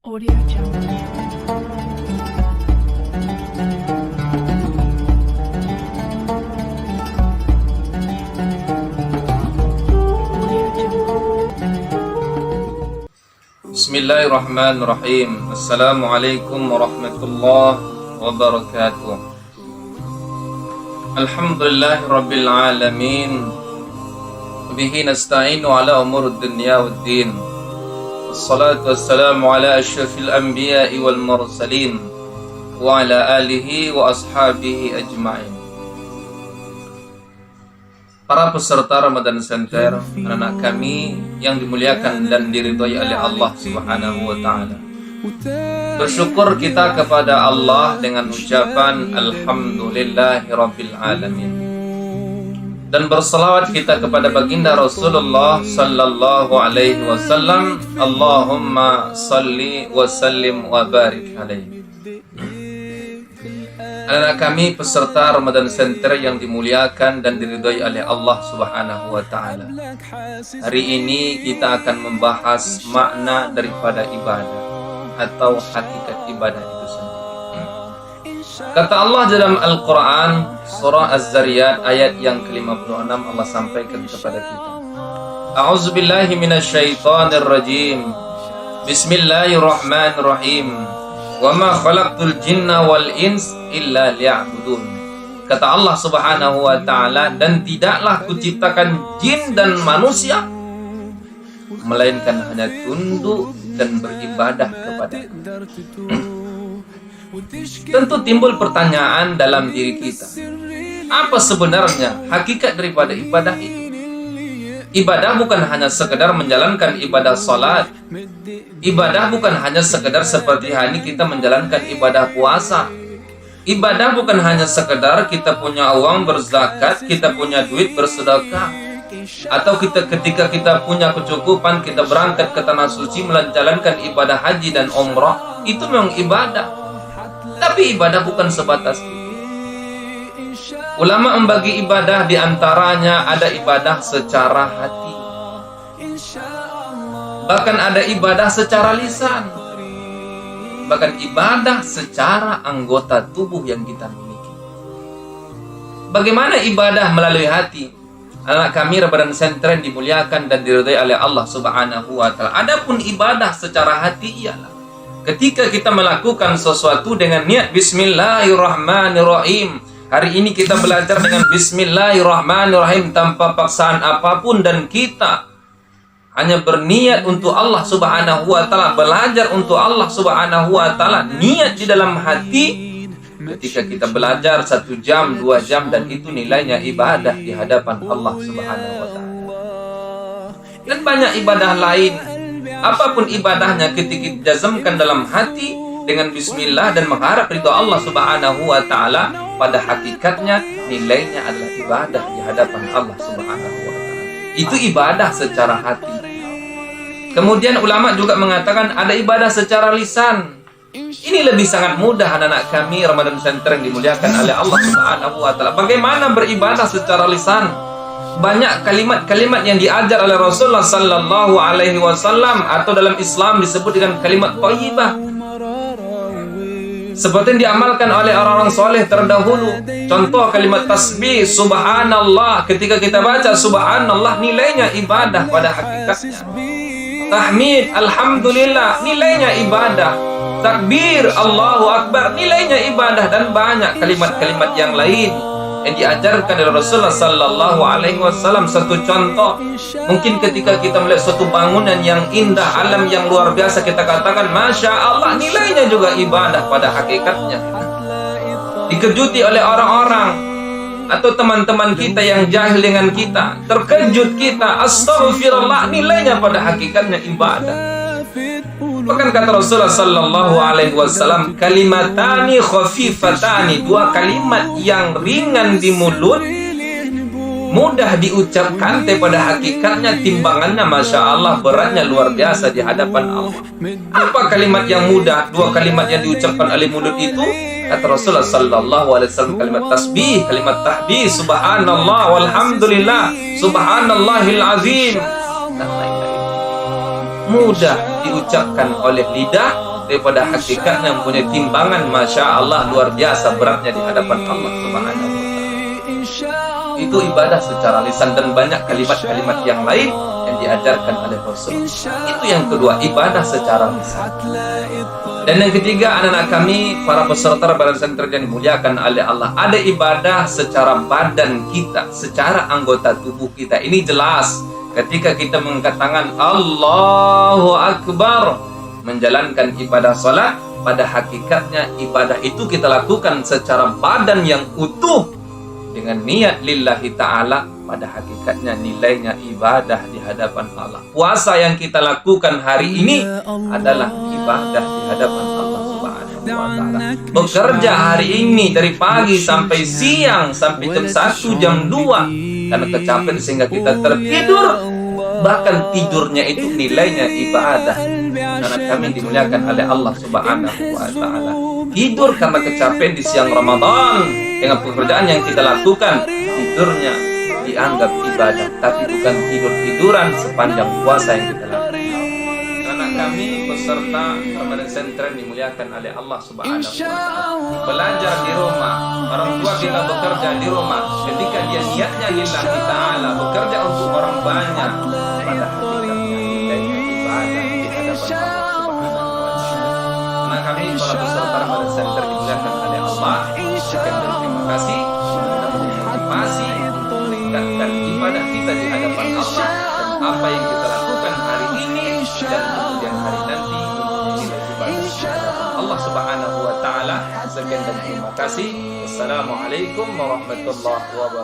Audio Jungle. Audio Jungle. Bismillahirrahmanirrahim. Assalamualaikum warahmatullahi wabarakatuh. Alhamdulillahirabbil alamin. Bihi nasta'inu ala umurud dunya waddin. Wassalatu wassalamu ala asyrafil anbiya'i wal mursalin wa ala alihi wa ashabihi ajma'in. Para peserta Ramadan Center, anak kami yang dimuliakan dan diridhai oleh Allah Subhanahu wa taala. Bersyukur kita kepada Allah dengan ucapan alhamdulillahirabbil alamin. Dan berselawat kita kepada baginda Rasulullah sallallahu alaihi wasallam. Allahumma salli wa sallim wa barik alaihi. Anak kami peserta Ramadan Center yang dimuliakan dan diridhai oleh Allah Subhanahu wa taala. Hari ini kita akan membahas makna daripada ibadah atau hakikat ibadah itu sendiri. Kata Allah dalam Al-Quran surah Az-Zariyat ayat yang ke-56, Allah sampaikan kepada kita, A'udzubillahi minasyaitonir rajim. Bismillahirrahmanirrahim. Wa ma khalaqtul jinna wal ins illa liya'budun. Kata Allah Subhanahu wa taala, dan tidaklah kuciptakan jin dan manusia melainkan hanya tunduk dan beribadah kepadaku. Tentu timbul pertanyaan dalam diri kita, apa sebenarnya hakikat daripada ibadah itu? Ibadah bukan hanya sekedar menjalankan ibadah salat. Ibadah bukan hanya sekedar seperti hari kita menjalankan ibadah puasa. Ibadah bukan hanya sekedar kita punya uang berzakat, kita punya duit bersedekah, atau ketika kita punya kecukupan kita berangkat ke tanah suci menjalankan ibadah haji dan umrah. Itu memang ibadah. Tapi ibadah bukan sebatas itu. Ulama membagi ibadah diantaranya ada ibadah secara hati, bahkan ada ibadah secara lisan, bahkan ibadah secara anggota tubuh yang kita miliki. Bagaimana ibadah melalui hati? Anak kami Ramadan Center yang dimuliakan dan diridhai oleh Allah Subhanahu wa taala. Adapun ibadah secara hati ialah ketika kita melakukan sesuatu dengan niat Bismillahirrahmanirrahim. Hari ini kita belajar dengan Bismillahirrahmanirrahim tanpa paksaan apapun, dan kita hanya berniat untuk Allah Subhanahu wa taala, belajar untuk Allah Subhanahu wa taala, niat di dalam hati. Ketika kita belajar 1 jam, 2 jam, dan itu nilainya ibadah di hadapan Allah Subhanahu wa taala. Dan banyak ibadah lain. Apapun ibadahnya, ketika dijazamkan dalam hati dengan bismillah dan mengharap ridha Allah Subhanahu wa taala, pada hakikatnya nilainya adalah ibadah di hadapan Allah Subhanahu wa taala. Itu ibadah secara hati. Kemudian ulama juga mengatakan ada ibadah secara lisan. Ini lebih sangat mudah anak-anak kami Ramadan Center yang dimuliakan oleh Allah Subhanahu wa taala. Bagaimana beribadah secara lisan? Banyak kalimat-kalimat yang diajar oleh Rasulullah sallallahu alaihi wasallam, atau dalam Islam disebut dengan kalimat thayyibah, seperti yang diamalkan oleh orang-orang soleh terdahulu. Contoh kalimat tasbih, subhanallah. Ketika kita baca subhanallah, nilainya ibadah pada hakikatnya. Tahmid, alhamdulillah, nilainya ibadah. Takbir, Allahu Akbar, nilainya ibadah. Dan banyak kalimat-kalimat yang lain yang diajarkan oleh Rasulullah sallallahu alaihi wasallam. Satu contoh, mungkin ketika kita melihat suatu bangunan yang indah, alam yang luar biasa, kita katakan Masya Allah, nilainya juga ibadah pada hakikatnya. Dikejuti oleh orang-orang atau teman-teman kita yang jahil dengan kita, terkejut kita, astaghfirullah, nilainya pada hakikatnya ibadah. Bahkan kata Rasulullah sallallahu alaihi wasallam, kalimatani khafifatani, 2 kalimat yang ringan di mulut, mudah diucapkan, tapi pada hakikatnya timbangannya Masya Allah beratnya luar biasa di hadapan Allah. Apa kalimat yang mudah? 2 kalimat yang diucapkan oleh mulut itu, kata Rasulullah sallallahu alaihi wasallam, kalimat tasbih, kalimat tahdid, subhanallah walhamdulillah, subhanallahil azim, dan lain-lain. Mudah diucapkan oleh lidah, daripada hakikatnya mempunyai timbangan Masya Allah luar biasa beratnya di hadapan Allah Subhanahu wa Ta'ala. Itu ibadah secara lisan dan banyak kalimat-kalimat yang lain yang diajarkan oleh Rasul. Itu yang kedua, ibadah secara lisan. Dan yang ketiga, anak-anak kami, para peserta Ramadan Center yang dimuliakan oleh Allah, ada ibadah secara badan kita, secara anggota tubuh kita. Ini jelas ketika kita mengangkat tangan Allahu Akbar, menjalankan ibadah salat. Pada hakikatnya ibadah itu kita lakukan secara badan yang utuh dengan niat lillahi ta'ala. Pada hakikatnya nilainya ibadah di hadapan Allah. Puasa yang kita lakukan hari ini adalah ibadah di hadapan Allah Subhanahu wa Ta'ala. Bekerja hari ini dari pagi sampai siang, sampai jam 1, jam 2 karena kecapean sehingga kita tertidur. Bahkan tidurnya itu nilainya ibadah. Karena kami dimuliakan oleh Allah Subhanahu wa Ta'ala. Tidur karena kecapean di siang Ramadan dengan pekerjaan yang kita lakukan, tidurnya dianggap ibadah, tapi bukan tidur-tiduran sepanjang puasa yang kita lakukan. Anak kami peserta Ramadan Center dimuliakan oleh Allah Subhanahu wa Ta'ala. Belajar di rumah, orang tua kita bekerja di rumah. Ketika dia niatnya lillahi ta'ala, bekerja untuk orang banyak, pada hakikatnya nilainya ibadah di hadapan Allah Subhanahu wa Ta'ala. Anak kami para peserta Ramadan Center dimuliakan oleh Allah. Sekian dan terima kasih. Masih meningkatkan ibadah kita di hadapan Allah, dan apa yang kita lakukan hari ini dan kemudian hari nanti menjadi ibadah di hadapan Allah Subhanahu wa Ta'ala. Sekian dan terima kasih. Wassalamualaikum warahmatullahi wabarakatuh.